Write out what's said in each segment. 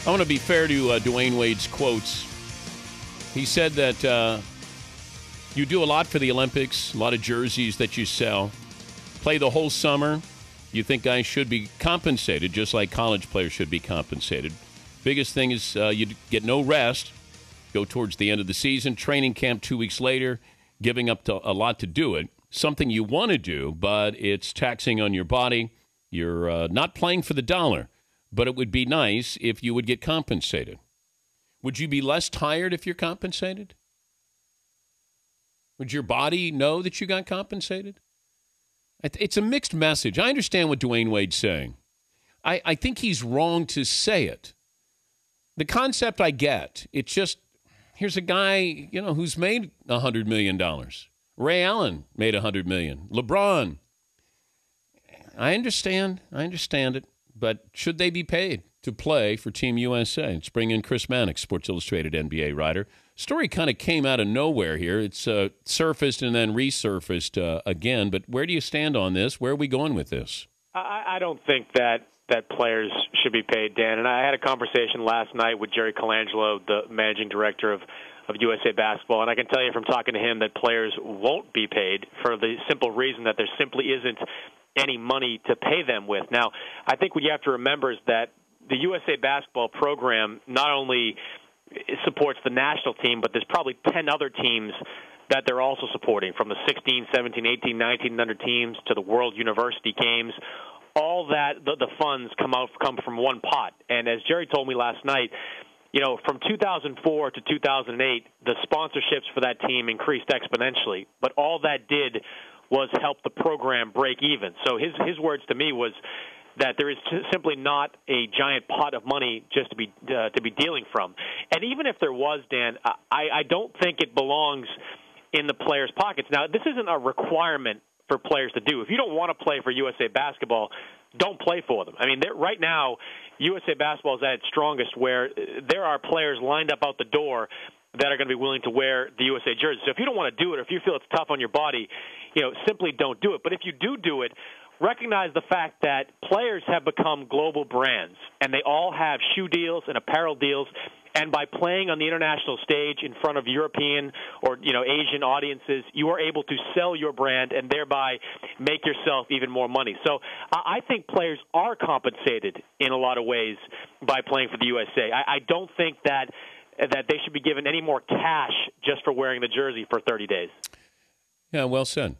I want to be fair to Dwayne Wade's quotes. He said that you do a lot for the Olympics, a lot of jerseys that you sell, play the whole summer. You think guys should be compensated, just like college players should be compensated. Biggest thing is you get no rest, go towards the end of the season, training camp 2 weeks later, giving up a lot to do it. Something you want to do, but it's taxing on your body. You're not playing for the dollar, but it would be nice if you would get compensated. Would you be less tired if you're compensated? Would your body know that you got compensated? It's a mixed message. I understand what Dwayne Wade's saying. I think he's wrong to say it. The concept I get. It's just, here's a guy, who's made $100 million. Ray Allen made $100 million. LeBron. I understand it. But should they be paid to play for Team USA? Let's bring in Chris Mannix, Sports Illustrated NBA writer. Story kind of came out of nowhere here. It's surfaced and then resurfaced again. But where do you stand on this? Where are we going with this? I don't think that players should be paid, Dan. And I had a conversation last night with Jerry Colangelo, the managing director of USA Basketball, and I can tell you from talking to him that players won't be paid for the simple reason that there simply isn't any money to pay them with. Now, I think what you have to remember is that the USA Basketball program not only supports the national team, but there's probably 10 other teams that they're also supporting, from the 16, 17, 18, 19 and under teams to the World University Games. All that, the funds come from one pot. And as Jerry told me last night, from 2004 to 2008, the sponsorships for that team increased exponentially. But all that did was help the program break even. So his words to me was that there is simply not a giant pot of money just to be dealing from. And even if there was, Dan, I don't think it belongs in the players' pockets. Now, this isn't a requirement for players to do. If you don't want to play for USA Basketball, don't play for them. I mean, right now, USA Basketball is at its strongest, where there are players lined up out the door that are going to be willing to wear the USA jersey. So if you don't want to do it, or if you feel it's tough on your body, simply don't do it. But if you do it, recognize the fact that players have become global brands, and they all have shoe deals and apparel deals. And by playing on the international stage in front of European or Asian audiences, you are able to sell your brand and thereby make yourself even more money. So I think players are compensated in a lot of ways by playing for the USA. I don't think that they should be given any more cash just for wearing the jersey for 30 days. Yeah, well said.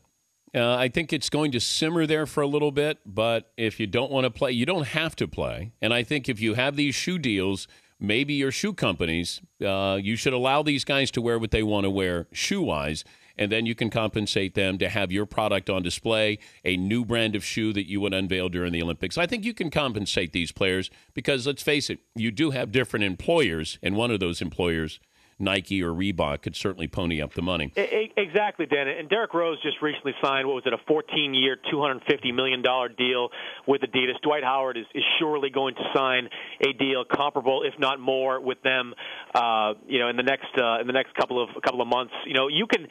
I think it's going to simmer there for a little bit, but if you don't want to play, you don't have to play. And I think if you have these shoe deals, maybe your shoe companies, you should allow these guys to wear what they want to wear shoe-wise, and then you can compensate them to have your product on display, a new brand of shoe that you would unveil during the Olympics. I think you can compensate these players because, let's face it, you do have different employers, and one of those employers, Nike or Reebok, could certainly pony up the money. Exactly, Dan. And Derrick Rose just recently signed, a 14-year, $250 million deal with Adidas. Dwight Howard is surely going to sign a deal comparable, if not more, with them. In the next couple of months. You can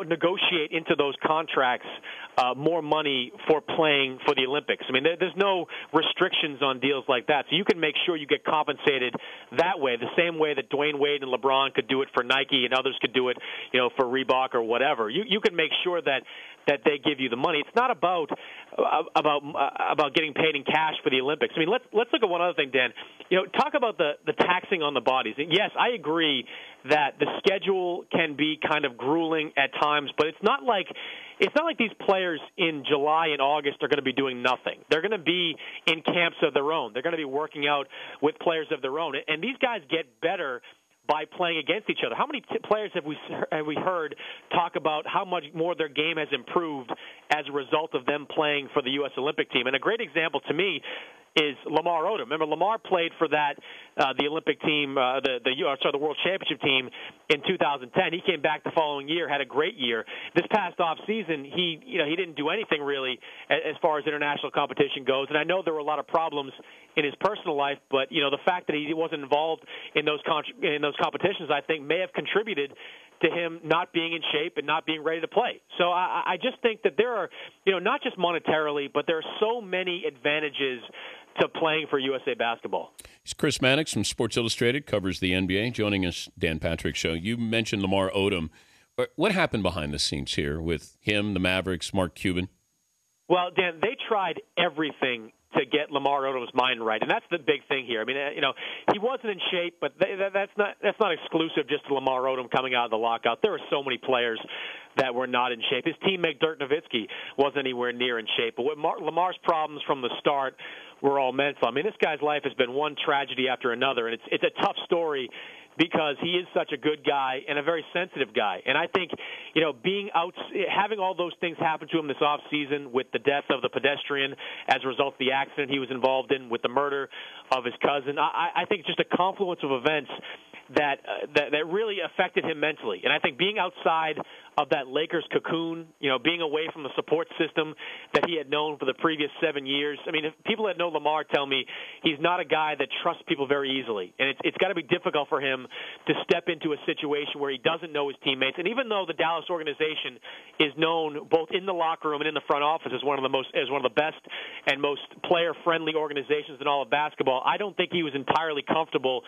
negotiate into those contracts more money for playing for the Olympics. I mean, there's no restrictions on deals like that, so you can make sure you get compensated that way, the same way that Dwayne Wade and LeBron could do it for Nike and others could do it, for Reebok or whatever. You can make sure that they give you the money. It's not about getting paid in cash for the Olympics. I mean, let's look at one other thing, Dan. Talk about the taxing on the bodies. And yes, I agree that the schedule can be kind of grueling at times, but it's not like these players in July and August are going to be doing nothing. They're going to be in camps of their own. They're going to be working out with players of their own. And these guys get better by playing against each other. How many players have we heard talk about how much more their game has improved as a result of them playing for the U.S. Olympic team? And a great example to me is Lamar Odom. Remember, Lamar played for the Olympic team, the World Championship team in 2010. He came back the following year, had a great year. This past off season, he didn't do anything really as far as international competition goes. And I know there were a lot of problems in his personal life, but the fact that he wasn't involved in those competitions, I think, may have contributed to him not being in shape and not being ready to play. So I just think that there are, not just monetarily, but there are so many advantages to playing for USA Basketball. He's Chris Mannix from Sports Illustrated, covers the NBA, joining us, Dan Patrick Show. You mentioned Lamar Odom. What happened behind the scenes here with him, the Mavericks, Mark Cuban? Well, Dan, they tried everything to get Lamar Odom's mind right, and that's the big thing here. I mean, he wasn't in shape, but that's not exclusive just to Lamar Odom coming out of the lockout. There were so many players that were not in shape. His teammate Dirk Nowitzki wasn't anywhere near in shape. But Lamar's problems from the start were all mental. I mean, this guy's life has been one tragedy after another, and it's a tough story because he is such a good guy and a very sensitive guy. And I think, being out, having all those things happen to him this off season with the death of the pedestrian as a result of the accident he was involved in, with the murder of his cousin, I think just a confluence of events that really affected him mentally. And I think being outside of that Lakers cocoon, being away from the support system that he had known for the previous 7 years. I mean, if people that know Lamar tell me he's not a guy that trusts people very easily. And it's got to be difficult for him to step into a situation where he doesn't know his teammates. And even though the Dallas organization is known both in the locker room and in the front office as one of the best and most player-friendly organizations in all of basketball, I don't think he was entirely comfortable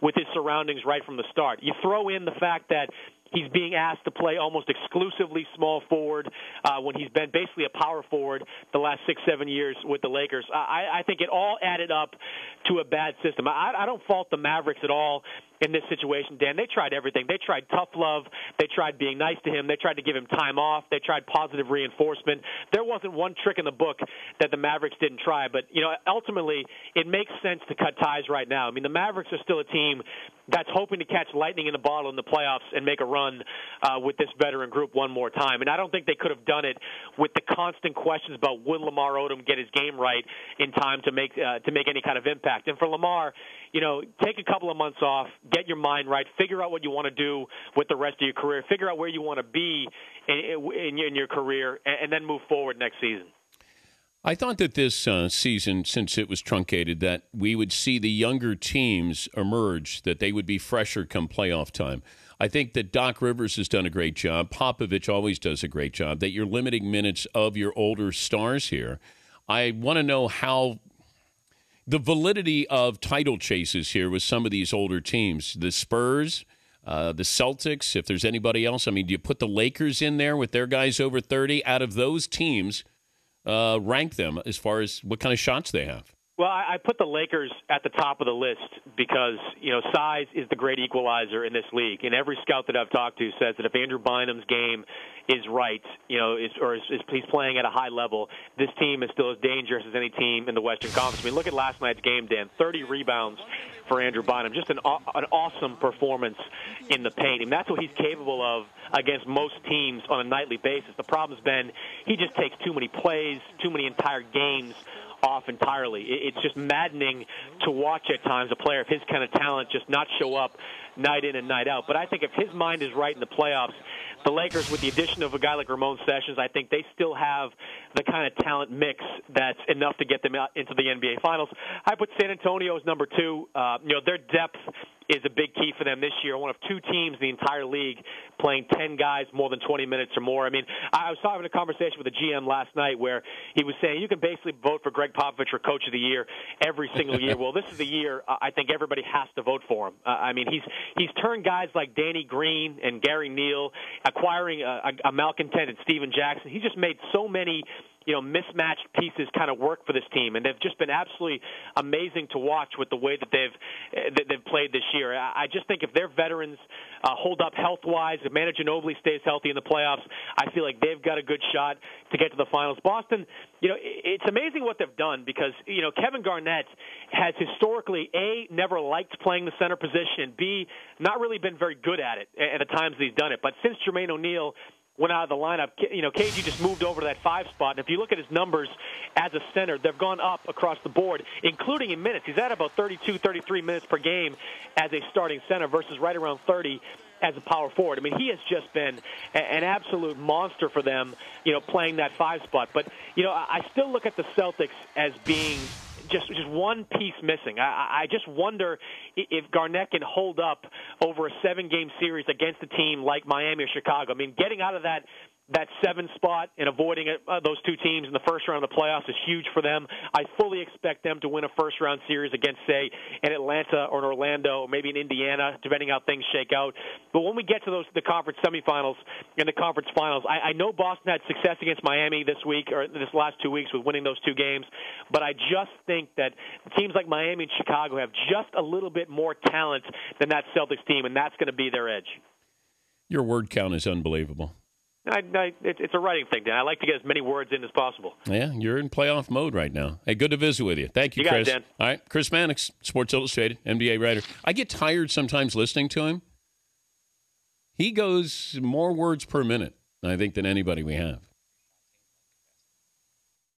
with his surroundings right from the start. You throw in the fact that he's being asked to play almost exclusively small forward when he's been basically a power forward the last 6-7 years with the Lakers. I think it all added up to a bad system. I don't fault the Mavericks at all in this situation, Dan. They tried everything. They tried tough love. They tried being nice to him. They tried to give him time off. They tried positive reinforcement. There wasn't one trick in the book that the Mavericks didn't try. But, ultimately, it makes sense to cut ties right now. I mean, the Mavericks are still a team that's hoping to catch lightning in a bottle in the playoffs and make a run with this veteran group one more time. And I don't think they could have done it with the constant questions about will Lamar Odom get his game right in time to make any kind of impact. And for Lamar, take a couple of months off, get your mind right, figure out what you want to do with the rest of your career, figure out where you want to be in your career, and then move forward next season. I thought that this season, since it was truncated, that we would see the younger teams emerge, that they would be fresher come playoff time. I think that Doc Rivers has done a great job. Popovich always does a great job, that you're limiting minutes of your older stars here. I want to know how the validity of title chases here with some of these older teams, the Spurs, the Celtics, if there's anybody else. I mean, do you put the Lakers in there with their guys over 30? Out of those teams, rank them as far as what kind of shots they have. Well, I put the Lakers at the top of the list because, size is the great equalizer in this league. And every scout that I've talked to says that if Andrew Bynum's game is right, he's playing at a high level, this team is still as dangerous as any team in the Western Conference. I mean, look at last night's game, Dan. 30 rebounds for Andrew Bynum. Just an awesome performance in the paint. And that's what he's capable of against most teams on a nightly basis. The problem's been he just takes too many plays, too many entire games off entirely. It's just maddening to watch at times a player of his kind of talent just not show up night in and night out. But I think if his mind is right in the playoffs, the Lakers, with the addition of a guy like Ramon Sessions, I think they still have the kind of talent mix that's enough to get them out into the NBA Finals. I put San Antonio as number 2. Their depth is a big key for them this year. One of 2 teams in the entire league playing 10 guys more than 20 minutes or more. I mean, I was having a conversation with a GM last night where he was saying you can basically vote for Greg Popovich for Coach of the Year every single year. Well, this is the year I think everybody has to vote for him. I mean, he's turned guys like Danny Green and Gary Neal, acquiring a malcontent and Steven Jackson. He's just made so many mismatched pieces kind of work for this team, and they've just been absolutely amazing to watch with the way that they've played this year. I just think if their veterans hold up health-wise, if Manu Ginobili stays healthy in the playoffs, I feel like they've got a good shot to get to the finals. Boston, it's amazing what they've done because, Kevin Garnett has historically, A, never liked playing the center position, and B, not really been very good at it at the times that he's done it. But since Jermaine O'Neal went out of the lineup, KG just moved over to that 5 spot. And if you look at his numbers as a center, they've gone up across the board, including in minutes. He's at about 32, 33 minutes per game as a starting center versus right around 30 as a power forward. I mean, he has just been an absolute monster for them, playing that 5 spot. But, I still look at the Celtics as being just one piece missing. I just wonder if Garnett can hold up over a 7-game series against a team like Miami or Chicago. I mean, getting out of that that 7 spot and avoiding those 2 teams in the first round of the playoffs is huge for them. I fully expect them to win a first-round series against, say, an Atlanta or an Orlando, or maybe an Indiana, depending how things shake out. But when we get to the conference semifinals and the conference finals, I know Boston had success against Miami this week or this last 2 weeks with winning those 2 games, but I just think that teams like Miami and Chicago have just a little bit more talent than that Celtics team, and that's going to be their edge. Your word count is unbelievable. It's a writing thing, Dan. I like to get as many words in as possible. Yeah, you're in playoff mode right now. Hey, good to visit with you. Thank you, Chris. You got it, Dan. All right, Chris Mannix, Sports Illustrated, NBA writer. I get tired sometimes listening to him. He goes more words per minute, I think, than anybody we have.